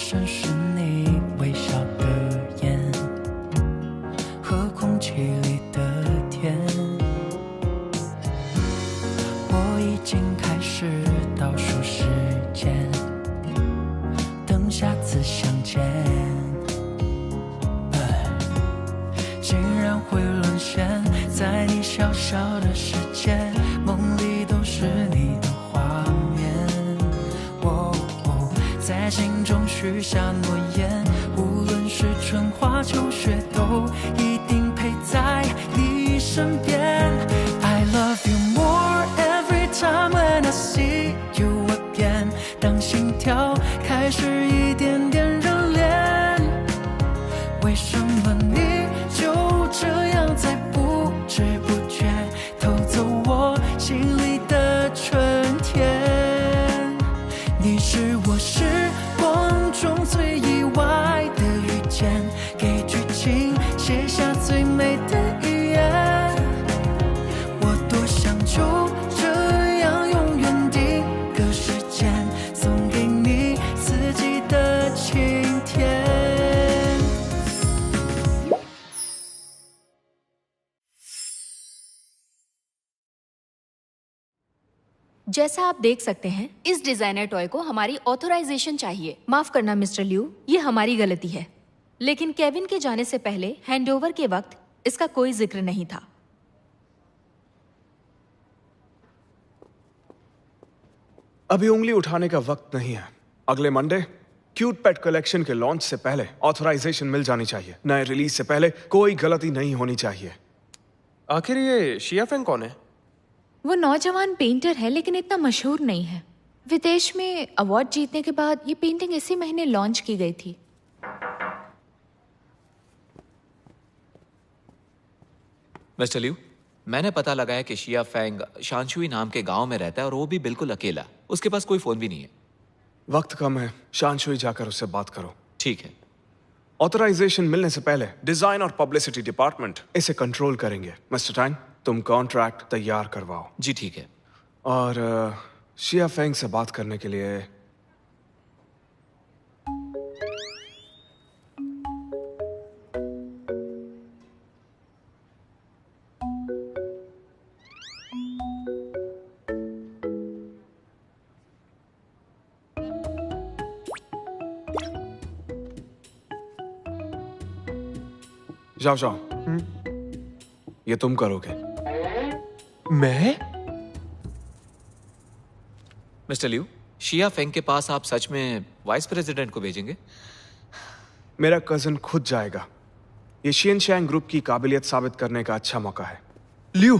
生是你微笑的眼和空气里的甜。我已经开始倒数时间，等下次相见。竟然会沦陷在你小小的世界，梦里都是你的画面。在心中许下诺言，无论是春花秋雪，都一定陪在你身边。I love you more every time when I see you again。当心跳开始一点点热恋，为什么你就这样在不知不觉偷走我心里的春天？你是我时光中最意外的遇见，给剧情写下最美的语言。我多想就这样永远定格时间，送给你四季的晴天。जैसा आप देख सकते हैं, इस डिजाइनर टॉय को हमारी ऑथराइजेशन चाहिए। माफ करना मिस्टर लिू, ये हमारी गलती है। लेकिन केविन के जाने से पहले हैंडओवर के वक्त इसका कोई जिक्र नहीं था। अभी उंगली उठाने का वक्त नहीं है। अगले मंडे क्यूट पेट कलेक्शन के लॉन्च से पहले ऑथराइजेशन मिल जानी चाहिए। नए रिलीज से पहले कोई गलती नहीं होनी चाहिए। आखिर ये शिया फेंग कौन है? वो नौजवान पेंटर है, लेकिन इतना मशहूर नहीं है। विदेश में अवार्ड जीतने के बाद ये पेंटिंग इसी महीने लॉन्च की गई थी। मिस्टर लिू, मैंने पता लगाया कि शिया फेंग शानशुई नाम के गांव में रहता है और वो भी बिल्कुल अकेला। उसके पास कोई फोन भी नहीं है। वक्त कम है, शानशुई जाकर उससे बात करो। ठीक है। ऑथराइजेशन मिलने से पहले डिजाइन और पब्लिसिटी डिपार्टमेंट इसे कंट्रोल करेंगे। मिस्टर टैंग, तुम कॉन्ट्रैक्ट तैयार करवाओ। जी ठीक है। और शिया फेंग से बात करने के लिए जाओ जाओ। ये तुम करोगे। मैं? मिस्टर लिू, शिया फेंग के पास आप सच में वाइस प्रेसिडेंट को भेजेंगे? मेरा कजन खुद जाएगा। ये शियनशैंग ग्रुप की काबिलियत साबित करने का अच्छा मौका है। लिू,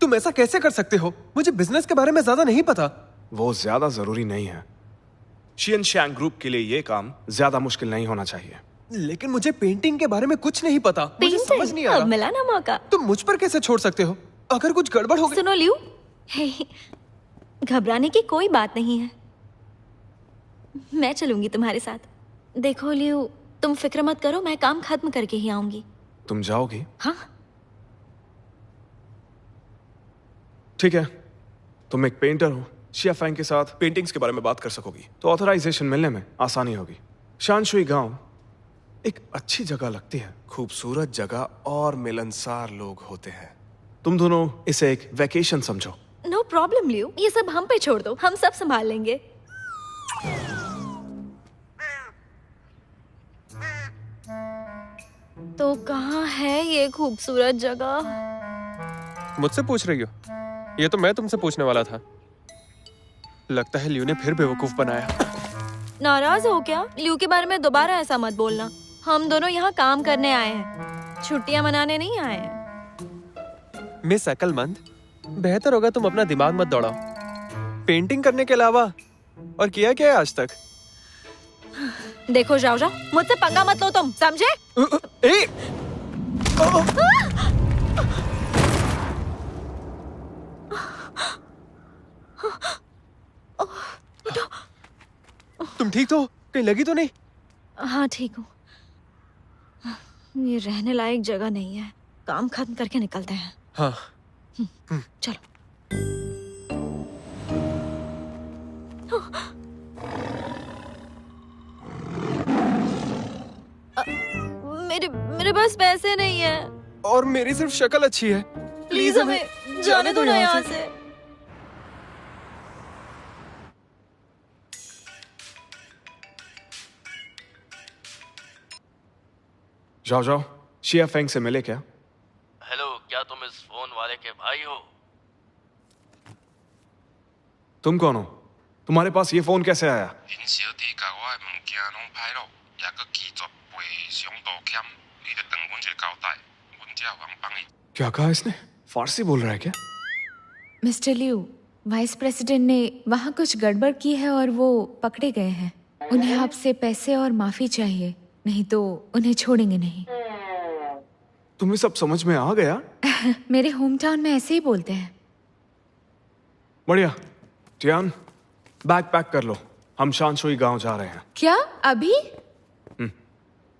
तुम ऐसा कैसे कर सकते हो? मुझे बिजनेस के बारे में ज्यादा नहीं पता। वो ज्यादा जरूरी नहीं है। शियनशैंग ग्रुप के लिए ये काम ज्यादा मुश्किल नहीं होना चाहिए। लेकिन मुझे पेंटिंग के बारे में कुछ नहीं पता। मुझे समझ नहीं आ रहा। मिला ना मौका। तुम मुझ पर कैसे छोड़ सकते हो? अगर कुछ गड़बड़ हो गई। सुनो लिू, घबराने की कोई बात नहीं है। मैं चलूंगी तुम्हारे साथ। देखो लिू, तुम फिक्र मत करो, मैं काम खत्म करके ही आऊंगी। तुम जाओगी? हाँ। ठीक है, तुम एक पेंटर हो, शिया फेंग के साथ पेंटिंग्स के बारे में बात कर सकोगी, तो ऑथराइजेशन मिलने में आसानी होगी। शानशुई गांव एक अच्छी जगह लगती है। खूबसूरत जगह और मिलनसार लोग होते हैं। तुम दोनों इसे एक वेकेशन समझो। नो प्रॉब्लम लियो, ये सब हम पे छोड़ दो, हम सब संभाल लेंगे। तो कहाँ है ये खूबसूरत जगह? मुझसे पूछ रही हो? ये तो मैं तुमसे पूछने वाला था। लगता है लियो ने फिर बेवकूफ बनाया। नाराज हो क्या? लियो के बारे में दोबारा ऐसा मत बोलना। हम दोनों यहाँ काम करने आए हैं, छुट्टियां मनाने नहीं आए हैं। मिस अकलमंद, बेहतर होगा तुम अपना दिमाग मत दौड़ाओ। पेंटिंग करने के अलावा और किया क्या है आज तक? देखो जाओ, मुझसे पंगा मत लो तुम, समझे? तुम ठीक तो? कहीं लगी तो नहीं? हाँ ठीक हूँ। ये रहने लायक जगह नहीं है, काम खत्म करके निकलते हैं। हाँ। चलो। पास पैसे नहीं है। और मेरी सिर्फ शक्ल अच्छी है। प्लीज हमें जाने दो ना यहाँ से। जाओ जाओ, शिया फेंग से मिले क्या? हेलो, क्या तुम इस फोन वाले के भाई हो? तुम कौन हो? तुम्हारे पास ये फोन कैसे आया? क्या कहा इसने? फारसी बोल रहा है क्या? मिस्टर लियू, वाइस प्रेसिडेंट ने वहाँ कुछ गड़बड़ की है और वो पकड़े गए हैं। उन्हें आपसे पैसे और माफी चाहिए, नहीं तो उन्हें छोड़ेंगे नहीं। तुम्हें सब समझ में आ गया? मेरे होम टाउन में ऐसे ही बोलते हैं। बढ़िया। टियान, बैग पैक कर लो, हम शानशुई गांव जा रहे हैं। क्या अभी?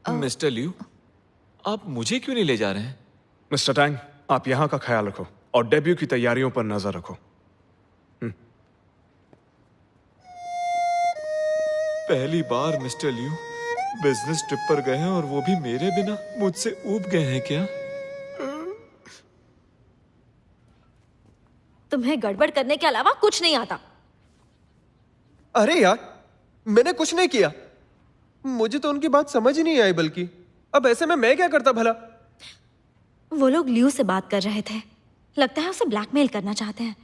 मिस्टर लियू, आप मुझे क्यों नहीं ले जा रहे हैं? मिस्टर टैंग, आप यहाँ का ख्याल रखो और डेब्यू की तैयारियों पर नजर रखो। पहली बार मिस्टर लियू बिजनेस ट्रिप पर गए हैं और वो भी मेरे बिना। मुझसे ऊब गए हैं क्या? तुम्हें गड़बड़ करने के अलावा कुछ नहीं आता। अरे यार, मैंने कुछ नहीं किया। मुझे तो उनकी बात समझ ही नहीं आई, बल्कि अब ऐसे में मैं क्या करता भला? वो लोग लियू से बात कर रहे थे, लगता है उसे ब्लैकमेल करना चाहते हैं।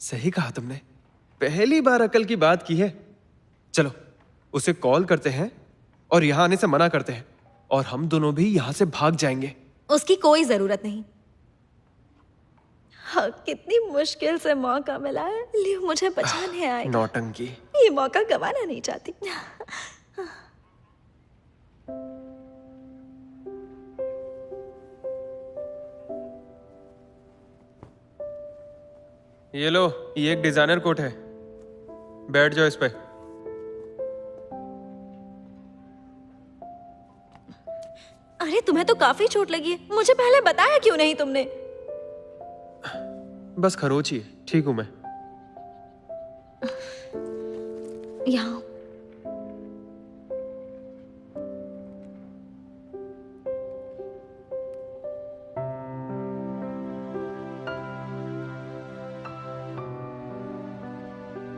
सही कहा तुमने, पहली बार अकल की बात की है। चलो उसे कॉल करते हैं और यहाँ आने से मना करते हैं, और हम दोनों भी यहाँ से भाग जाएंगे। उसकी कोई जरूरत नहीं। हाँ, कितनी मुश्किल से मौका मिला है। लियू मुझे बचाने आएगा। नौटंकी। ये मौका गंवाना नहीं चाहती। ये लो, ये एक डिजाइनर कोट है, बैठ जाओ इस पे। अरे तुम्हें तो काफी चोट लगी है, मुझे पहले बताया क्यों नहीं तुमने? बस खरोच ही है, ठीक हूं मैं। यहाँ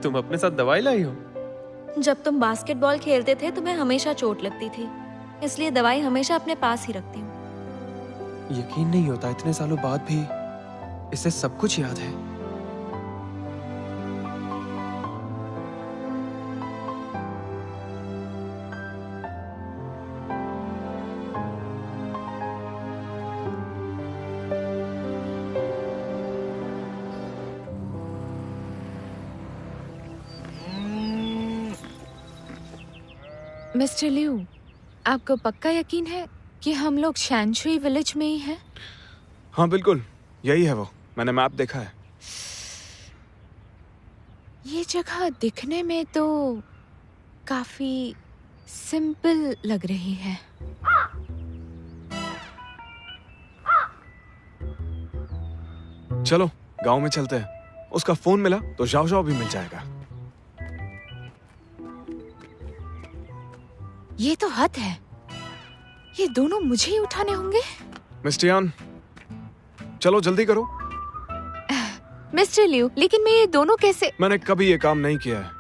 तुम अपने साथ दवाई लाई हो? जब तुम बास्केटबॉल खेलते थे तुम्हें हमेशा चोट लगती थी, इसलिए दवाई हमेशा अपने पास ही रखती हूँ। यकीन नहीं होता इतने सालों बाद भी इसे सब कुछ याद है। मिस्टर लियू, आपको पक्का यकीन है कि हम लोग शानशुई विलेज में ही हैं? हाँ बिल्कुल, यही है वो, मैंने मैप देखा है। ये जगह दिखने में तो काफी सिंपल लग रही है। चलो गांव में चलते हैं, उसका फोन मिला तो जाओ जाओ भी मिल जाएगा। ये तो हद है, ये दोनों मुझे ही उठाने होंगे। मिस्टर यान, चलो जल्दी करो। मिस्टर लियू, लेकिन मैं ये दोनों कैसे? मैंने कभी ये काम नहीं किया है।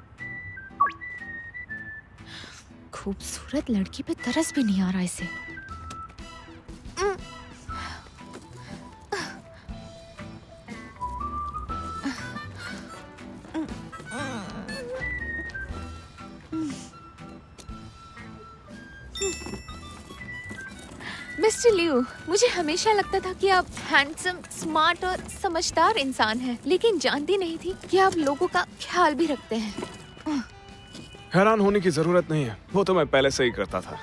खूबसूरत लड़की पे तरस भी नहीं आ रहा इसे। मिस्टर लियू, मुझे हमेशा लगता था कि आप हैंडसम, स्मार्ट और समझदार इंसान हैं, लेकिन जानती नहीं थी कि आप लोगों का ख्याल भी रखते हैं। हैरान होने की जरूरत नहीं है, वो तो मैं पहले से ही करता था।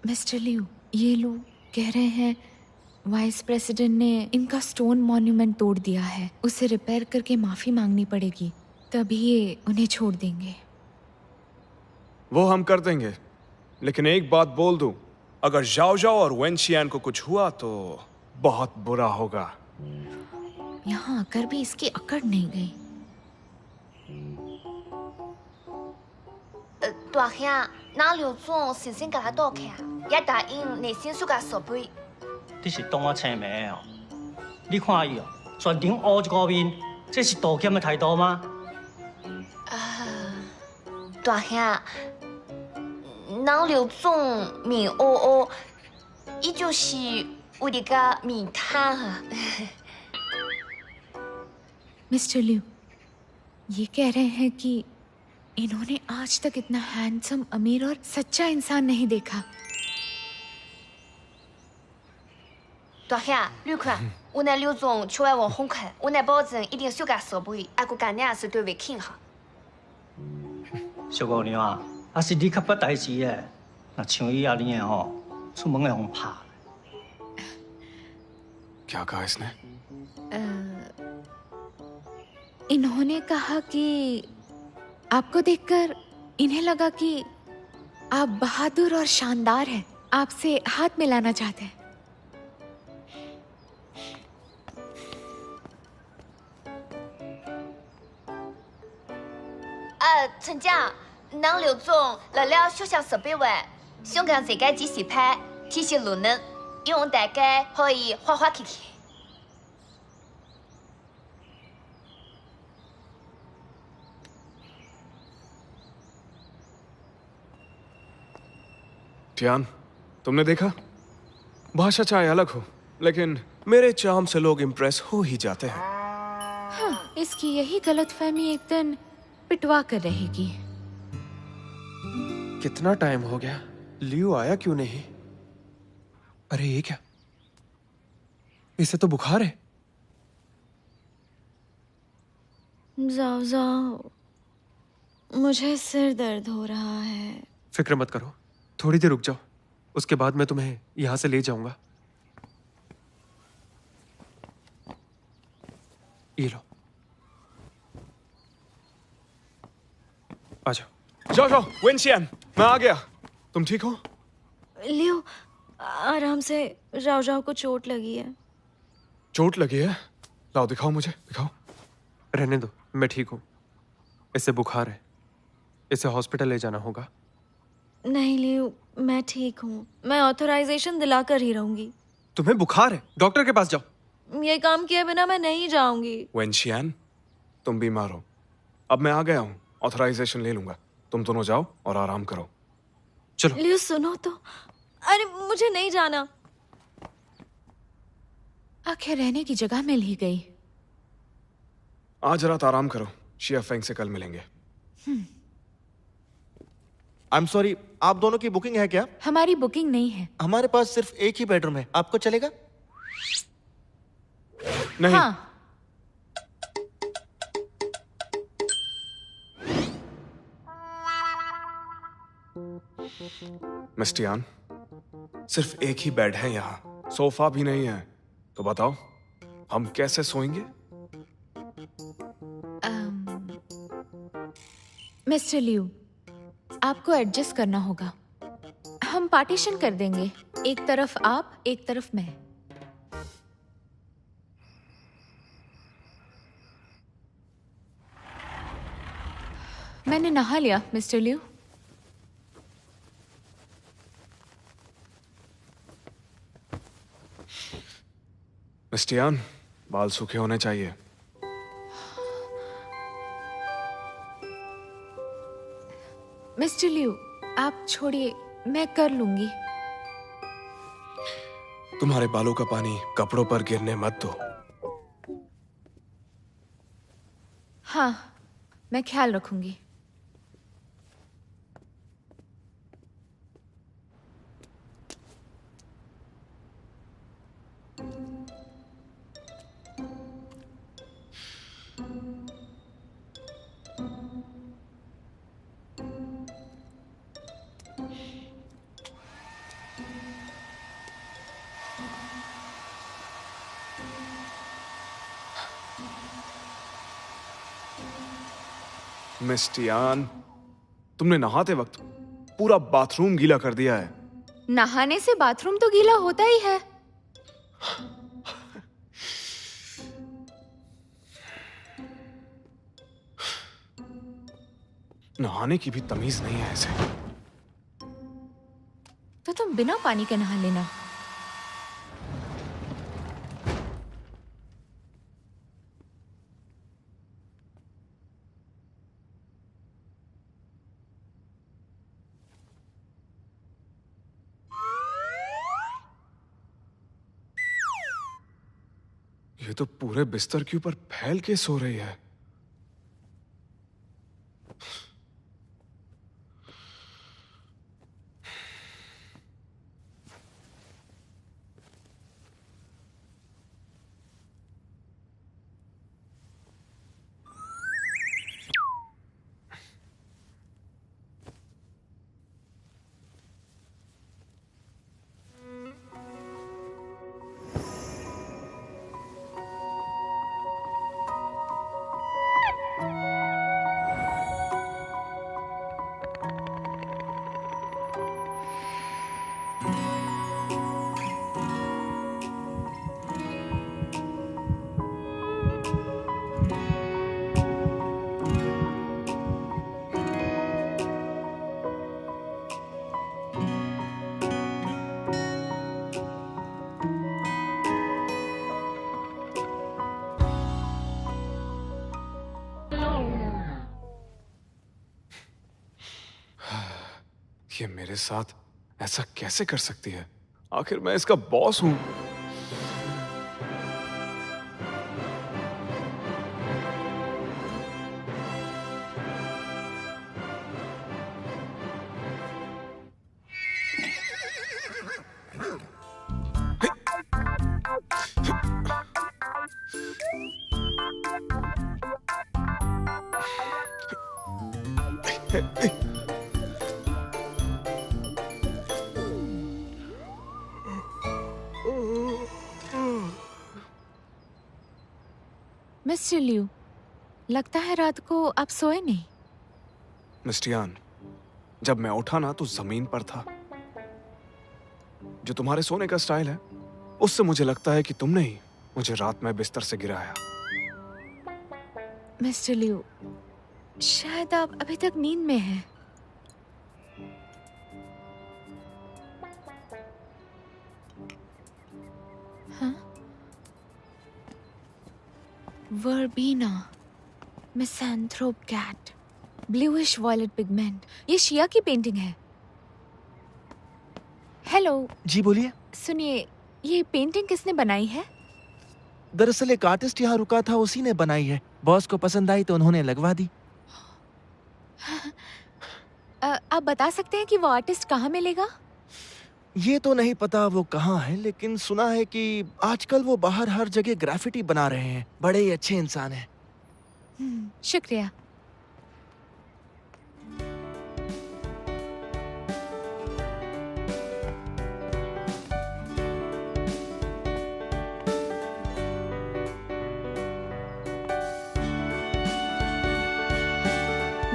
मिस्टर लियू, ये लोग कह रहे हैं वाइस प्रेसिडेंट ने इनका स्टोन मॉन्यूमेंट तोड़ दिया है, उसे रिपेयर करके माफी मांगनी पड़ेगी, तभी ये उन्हें छोड़ देंगे। वो हम कर देंगे, लेकिन एक बात बोल दूं, अगर जाओ जाओ और वेन शियान को कुछ हुआ तो बहुत बुरा होगा। यहाँ आकर भी इसकी अकड़ नहीं गई। 大兄，哪刘总先生甲他倒去啊？也答应内心暑假设备。你是当我青梅的哦？你看伊哦，全程乌一个面，这是道歉的态度吗？大兄，哪刘总面乌乌，伊就是为了个面瘫啊。मिस्टर लिू, ये कह रहे हैं कि इन्होंने आज तक इतना हैंडसम, अमीर और सच्चा इंसान नहीं देखा। 大兄，你看，我那刘总出来往红看，我那保证一定修改设备，还个干娘是对位挺哈。小姑娘啊，要是你较捌代志的，那像伊安尼的吼，出门会互拍。 क्या कहा इसने? इन्होंने कहा कि आपको देखकर इन्हें लगा कि आप बहादुर और शानदार हैं, आपसे हाथ मिलाना चाहते हैं।啊，陈江，哪刘总来了修箱设备外，想讲这个机器拍体系路能，用大概可以滑滑看看。 टियान, तुमने देखा? भाषा चाहे अलग हो, लेकिन मेरे चार्म से लोग इम्प्रेस हो ही जाते हैं। हाँ, इसकी यही गलतफहमी एक दिन पिटवा कर रहेगी। कितना टाइम हो गया, लियो आया क्यों नहीं? अरे ये क्या, इसे तो बुखार है। जाओ जाओ, मुझे सिर दर्द हो रहा है। फिक्र मत करो, थोड़ी देर रुक जाओ, उसके बाद मैं तुम्हें यहां से ले जाऊंगा। ये लो, आ जाओ। जाओ जाओ, वेन शियान, मैं आ गया। तुम ठीक हो? लियो, आराम से, राव राव को चोट लगी है। चोट लगी है? लाओ दिखाओ मुझे, दिखाओ। रहने दो, मैं ठीक हूं। इसे बुखार है, इसे हॉस्पिटल ले जाना होगा। नहीं लियो, मैं ठीक हूँ। मैं ऑथराइजेशन दिलाकर ही रहूंगी। तुम्हें बुखार है, डॉक्टर के पास जाओ। ये काम किए बिना मैं नहीं जाऊंगी। वेन शियान, तुम बीमार हो, अब मैं आ गया हूँ, ऑथराइजेशन ले लूंगा। तुम दोनों जाओ और आराम करो। चलो। लियो सुनो तो, अरे मुझे नहीं जाना। आखिर रहने की जगह मिल ही गई। आज रात आराम करो, शिया फेंग से कल मिलेंगे। आई एम सॉरी, आप दोनों की बुकिंग है क्या? हमारी बुकिंग नहीं है। हमारे पास सिर्फ एक ही बेडरूम है, आपको चलेगा? नहीं। हाँ। मिस टियान, सिर्फ एक ही बेड है यहाँ, सोफा भी नहीं है, तो बताओ हम कैसे सोएंगे? मिस्टर लिू, आपको एडजस्ट करना होगा। हम पार्टीशन कर देंगे, एक तरफ आप, एक तरफ मैं। मैंने नहा लिया मिस्टर लिू। मिस टियान, बाल सूखे होने चाहिए। मिस्टर लिू, आप छोड़िए, मैं कर लूंगी। तुम्हारे बालों का पानी कपड़ों पर गिरने मत दो। हाँ, मैं ख्याल रखूंगी। मिस टियान, तुमने नहाते वक्त पूरा बाथरूम गीला कर दिया है। नहाने से बाथरूम तो गीला होता ही है। नहाने की भी तमीज नहीं है ऐसे। तो तुम बिना पानी के नहा लेना। ये तो पूरे बिस्तर के ऊपर फैल के सो रही है। ये मेरे साथ ऐसा कैसे कर सकती है? आखिर मैं इसका बॉस हूं। मिस्टर लिू, लगता है रात को आप सोए नहीं। मिस्टियान, जब मैं उठा ना तो जमीन पर था। जो तुम्हारे सोने का स्टाइल है उससे मुझे लगता है कि तुमने ही मुझे रात में बिस्तर से गिराया। मिस्टर लिू, शायद आप अभी तक नींद में हैं। हाँ? Verbena, misanthrope cat, bluish violet pigment. ये शिया की पेंटिंग है। हेलो। जी बोलिए। सुनिए, ये पेंटिंग किसने बनाई है? दरअसल एक आर्टिस्ट यहाँ रुका था, उसी ने बनाई है। बॉस को पसंद आई तो उन्होंने लगवा दी। आप बता सकते हैं कि वो आर्टिस्ट कहाँ मिलेगा? ये तो नहीं पता वो कहाँ है, लेकिन सुना है कि आजकल वो बाहर हर जगह ग्राफिटी बना रहे हैं। बड़े ही अच्छे इंसान हैं। शुक्रिया।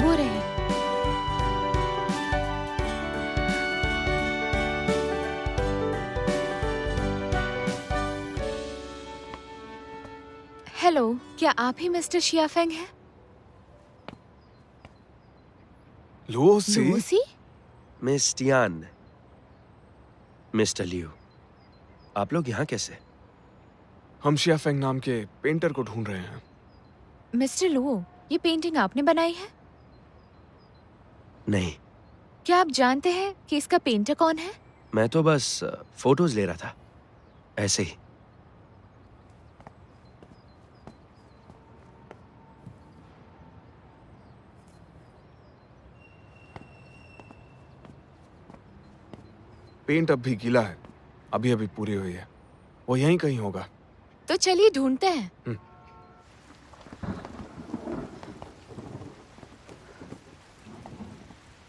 वो रहे। हेलो, क्या आप ही मिस्टर शियाफेंग हैं? लूसी? मिस टियान, मिस्टर लिू, आप लोग यहाँ कैसे? हम शियाफेंग नाम के पेंटर को ढूंढ रहे हैं। मिस्टर लू, ये पेंटिंग आपने बनाई है? नहीं। क्या आप जानते हैं कि इसका पेंटर कौन है? मैं तो बस फोटोज ले रहा था, ऐसे ही। पेंट अब भी गीला है, अभी अभी पूरी हुई है। वो यहीं कहीं होगा। तो चलिए ढूंढते हैं।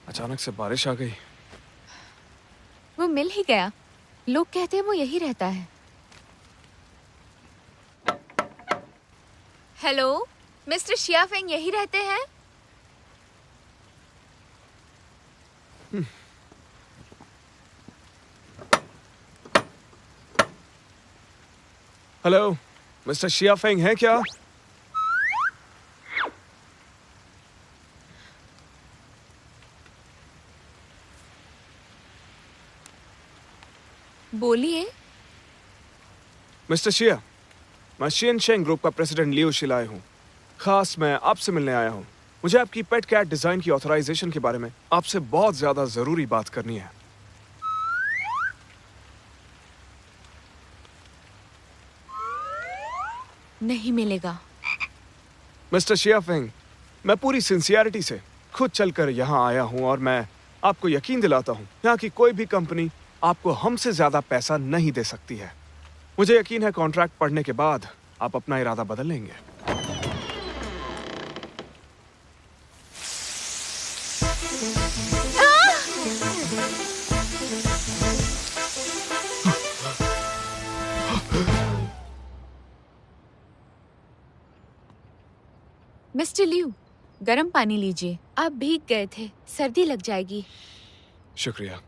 अचानक से बारिश आ गई। वो मिल ही गया। लोग कहते हैं वो यही रहता है। हेलो, मिस्टर शियाफेंग यही रहते हैं? हेलो, मिस्टर शिया फेंग है क्या? बोलिए। मिस्टर शिया, मैं शियन शेंग ग्रुप का प्रेसिडेंट लियो शिलाई हूँ। खास मैं आपसे मिलने आया हूँ। मुझे आपकी पेट कैट डिजाइन की ऑथराइजेशन के बारे में आपसे बहुत ज्यादा जरूरी बात करनी है। नहीं मिलेगा। मिस्टर शिया फेंग, मैं पूरी सिंसियरिटी से खुद चलकर यहाँ आया हूँ और मैं आपको यकीन दिलाता हूँ यहाँ की कोई भी कंपनी आपको हमसे ज्यादा पैसा नहीं दे सकती है। मुझे यकीन है कॉन्ट्रैक्ट पढ़ने के बाद आप अपना इरादा बदल लेंगे। मिस्टर लियू, गर्म पानी लीजिए। आप भीग गए थे, सर्दी लग जाएगी। शुक्रिया।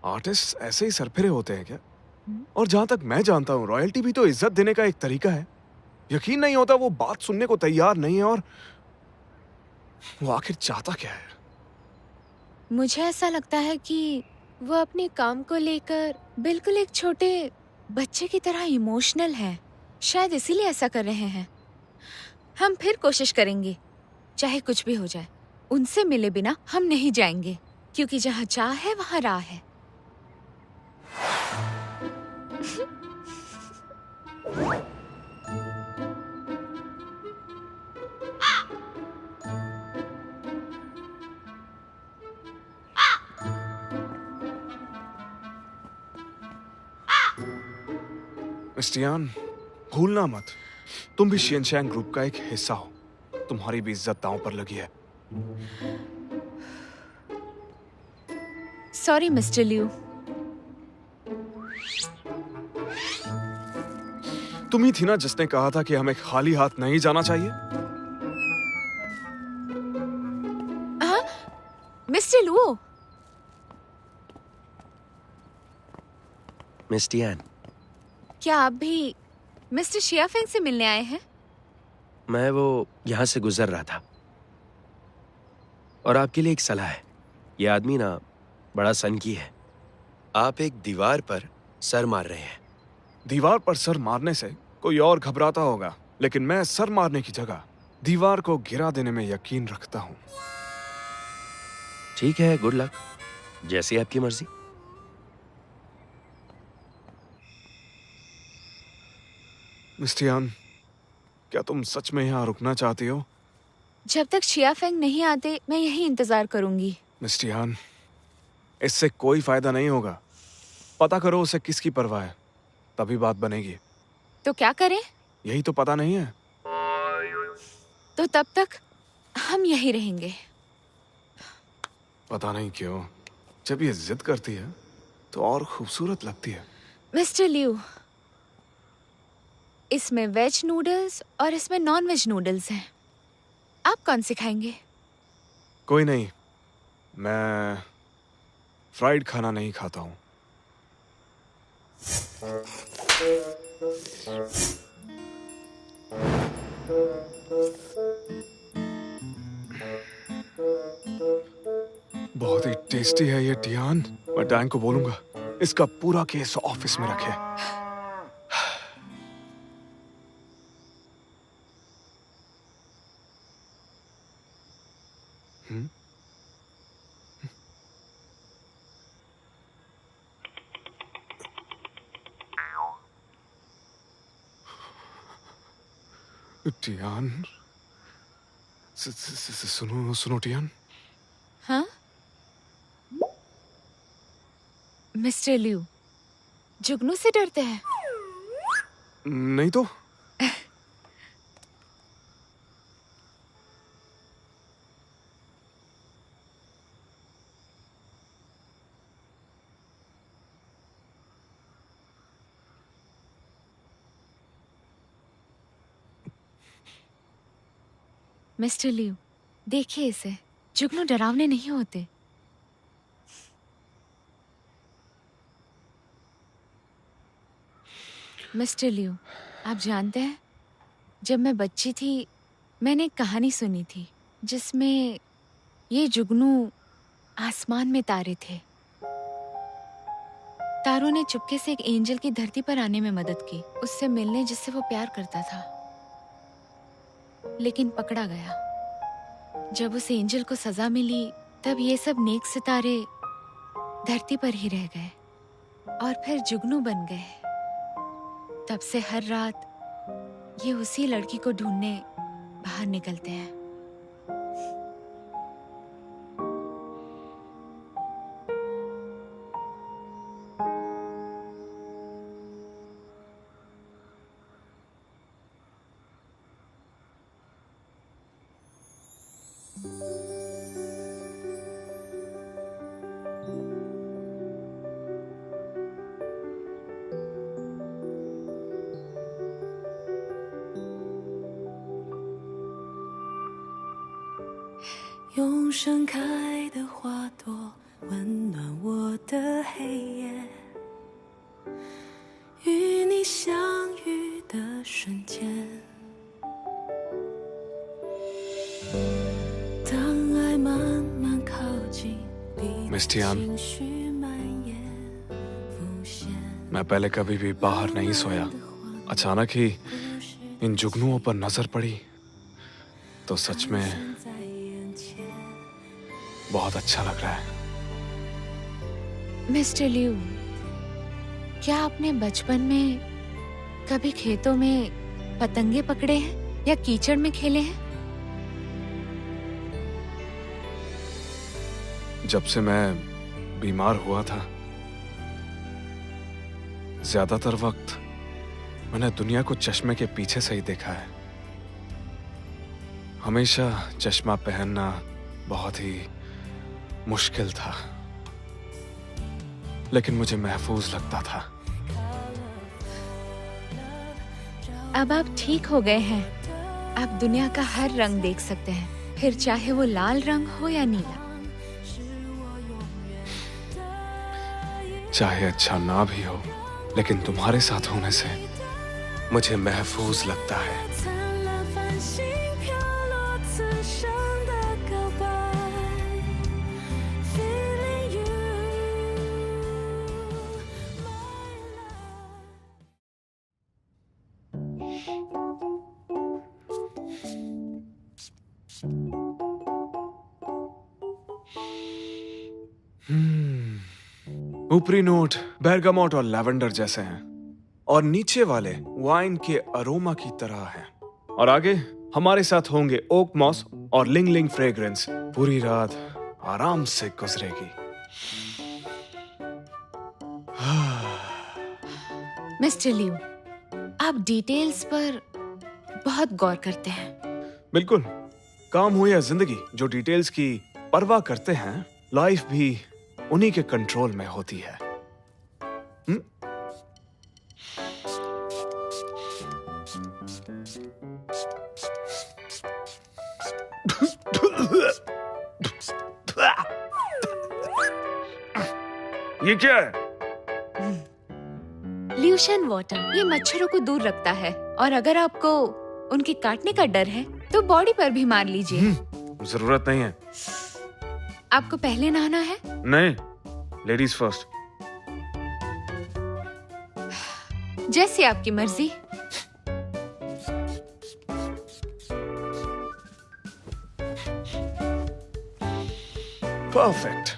आर्टिस्ट ऐसे ही सरफिरे होते हैं क्या? और जहां तक मैं जानता हूँ रॉयल्टी भी तो इज्जत देने का एक तरीका है। यकीन नहीं होता वो बात सुनने को तैयार नहीं है और वो आखिर चाहता क्या है? मुझे ऐसा लगता है कि वो अपने काम को लेकर बिल्कुल एक छोटे बच्चे की तरह इमोशनल है। शायद इसीलिए ऐसा कर रहे हैं। हम फिर कोशिश करेंगे, चाहे कुछ भी हो जाए। उनसे मिले बिना हम नहीं जाएंगे, क्योंकि जहाँ चाह है वहाँ राह है। मिस्टियान, भूलना मत, तुम भी शियन शैंग ग्रुप का एक हिस्सा हो। तुम्हारी भी इज्जत दांव पर लगी है। Sorry mister Liu. तुम ही थी ना जिसने कहा था कि हमें खाली हाथ नहीं जाना चाहिए? हाँ, मिस्टर लियू। मिस्टियान, क्या आप भी मिस्टर शिया फेंग से मिलने आए हैं? मैं वो यहाँ से गुजर रहा था और आपके लिए एक सलाह है। ये आदमी ना बड़ा सनकी है। आप एक दीवार पर सर मार रहे हैं। दीवार पर सर मारने से कोई और घबराता होगा, लेकिन मैं सर मारने की जगह दीवार को गिरा देने में यकीन रखता हूँ। ठीक है, गुड लक। जैसी आपकी मर्जी। मिस्टियान, क्या तुम सच में यहाँ रुकना चाहती हो? जब तक शिया फेंग नहीं आते मैं यहीं इंतजार करूंगी। मिस्टियान, इससे कोई फायदा नहीं होगा। पता करो उसे किसकी परवाह है, तभी बात बनेगी। तो क्या करें? यही तो पता नहीं है। तो तब तक हम यहीं रहेंगे। पता नहीं क्यों जब ये जिद करती है तो और खूबसूरत लगती है। मिस्टर लियू, इसमें वेज नूडल्स और इसमें नॉन वेज नूडल्स हैं। आप कौन से खाएंगे? कोई नहीं, मैं फ्राइड खाना नहीं खाता हूँ। बहुत ही टेस्टी है ये टियान। मैं डैंग को बोलूंगा इसका पूरा केस ऑफिस में रखे। टियान, सुनो सुनो टियान। हाँ मिस्टर लियू, जुगनू से डरते हैं? नहीं तो। मिस्टर लियू, देखिए इसे। जुगनू डरावने नहीं होते। मिस्टर लिू, आप जानते हैं, जब मैं बच्ची थी मैंने एक कहानी सुनी थी जिसमें ये जुगनू आसमान में तारे थे। तारों ने चुपके से एक एंजल की धरती पर आने में मदद की, उससे मिलने जिससे वो प्यार करता था, लेकिन पकड़ा गया। जब उस एंजल को सजा मिली तब ये सब नेक सितारे धरती पर ही रह गए और फिर जुगनू बन गए। तब से हर रात ये उसी लड़की को ढूंढने बाहर निकलते हैं।用盛开的花朵温暖我的黑夜，与你相遇的瞬间，当爱慢慢靠近，情绪蔓延浮现。 मैं पहले कभी भी बाहर नहीं सोया। अचानक ही इन जुगनुओं पर नजर पड़ी तो सच में बहुत अच्छा लग रहा है। मिस्टर लिू, क्या आपने बचपन में कभी खेतों में पतंगे पकड़े हैं या कीचड़ में खेले हैं? जब से मैं बीमार हुआ था, ज्यादातर वक्त मैंने दुनिया को चश्मे के पीछे से ही देखा है। हमेशा चश्मा पहनना बहुत ही मुश्किल था, लेकिन मुझे महफूज लगता था। अब आप ठीक हो गए हैं। आप दुनिया का हर रंग देख सकते हैं, फिर चाहे वो लाल रंग हो या नीला। चाहे अच्छा ना भी हो, लेकिन तुम्हारे साथ होने से मुझे महफूज लगता है। ऊपरी नोट बेरगामोट और लैवेंडर जैसे हैं और नीचे वाले वाइन के अरोमा की तरह हैं। और आगे हमारे साथ होंगे ओक मॉस और लिंग लिंग फ्रेग्रेंस। पूरी रात आराम से गुजरेगी। मिस्टर लिू, आप डिटेल्स पर बहुत गौर करते हैं। बिल्कुल। काम हो या जिंदगी, जो डिटेल्स की परवाह करते हैं, लाइफ भी उन्हीं के कंट्रोल में होती है। ये क्या है? ल्यूशन वाटर। ये मच्छरों को दूर रखता है और अगर आपको उनके काटने का डर है तो बॉडी पर भी मार लीजिए। जरूरत नहीं है। आपको पहले नहाना है? नहीं, लेडीज फर्स्ट। जैसे आपकी मर्जी। परफेक्ट।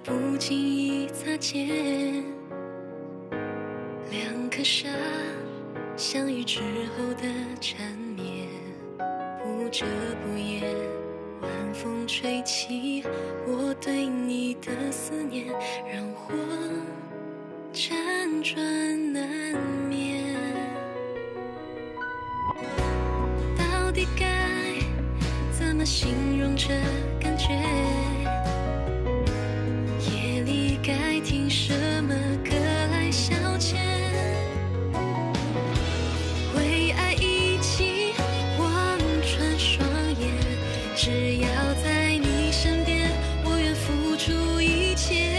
不经意擦肩，两颗沙相遇之后的缠绵，不遮不掩，晚风吹起我对你的思念，让我辗转难眠。到底该怎么形容这感觉？只要在你身边，我愿付出一切。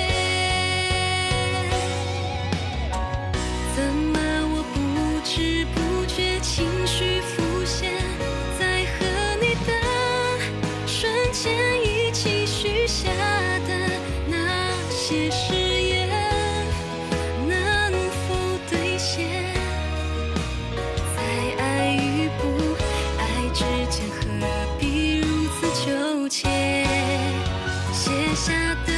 怎么我不知不觉情绪浮现，在和你的瞬间一起许下的那些誓言，能否兑现？在爱与不爱之间，何必如此纠结？写下的